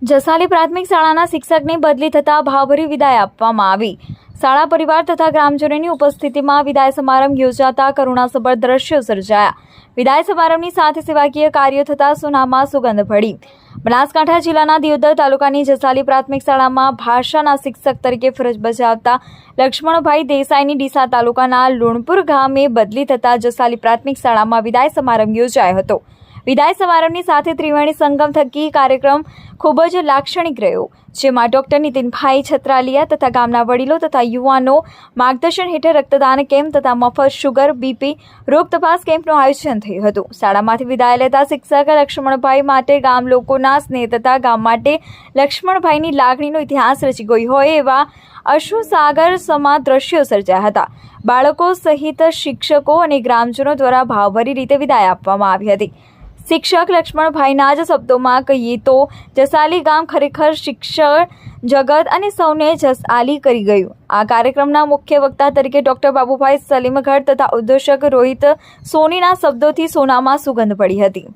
જસાલી પ્રાથમિક શાળાના શિક્ષકની બદલી થતાં ભાવભરી વિદાય આપવામાં આવી. શાળા પરિવાર તથા ગ્રામજનોની ઉપસ્થિતિમાં વિદાય સમારંભ યોજાતા કરુણાસભર દ્રશ્યો સર્જાયા. વિદાય સમારંભની સાથે સેવાકીય કાર્યો થતાં સોનામાં સુગંધ ભળી. બનાસકાંઠા જિલ્લાના દિયોદર તાલુકાની જસાલી પ્રાથમિક શાળામાં ભાષાના શિક્ષક તરીકે ફરજ બજાવતા લક્ષ્મણભાઈ દેસાઈની ડીસા તાલુકાના લુણપુર ગામે બદલી થતાં જસાલી પ્રાથમિક શાળામાં વિદાય સમારંભ યોજાયો હતો. વિદાય સમારંભની સાથે ત્રિવેણી સંગમ થકી કાર્યક્રમ ખૂબ જ લાક્ષણિક રહ્યો, જેમાં ડોક્ટર નીતિનભાઈ છત્રાલિયા તથા ગામના વડીલો તથા યુવાનો માર્ગદર્શન હેઠળ રક્તદાન કેમ્પ તથા મફત શુગર બીપી રોગ તપાસ કેમ્પનું આયોજન થયું હતું. શાળામાંથી વિદાય લેતા શિક્ષક લક્ષ્મણભાઈ માટે ગામ લોકોના સ્નેહ તથા ગામ માટે લક્ષ્મણભાઈની લાગણીનો ઇતિહાસ રચી ગયો હોય એવા અશ્રુસાગર સમા દ્રશ્યો સર્જાયા હતા. બાળકો સહિત શિક્ષકો અને ગ્રામજનો દ્વારા ભાવભરી રીતે વિદાય આપવામાં આવી હતી. શિક્ષક લક્ષ્મણભાઈના જ શબ્દોમાં કહીએ તો જસાલી ગામ ખરેખર શિક્ષણ જગત અને સૌને જસાલી કરી ગયું. આ કાર્યક્રમના મુખ્ય વક્તા તરીકે ડોક્ટર બાબુભાઈ સલીમગઢ તથા ઉદ્ઘોષક રોહિત સોનીના શબ્દોથી સોનામાં સુગંધ પડી હતી.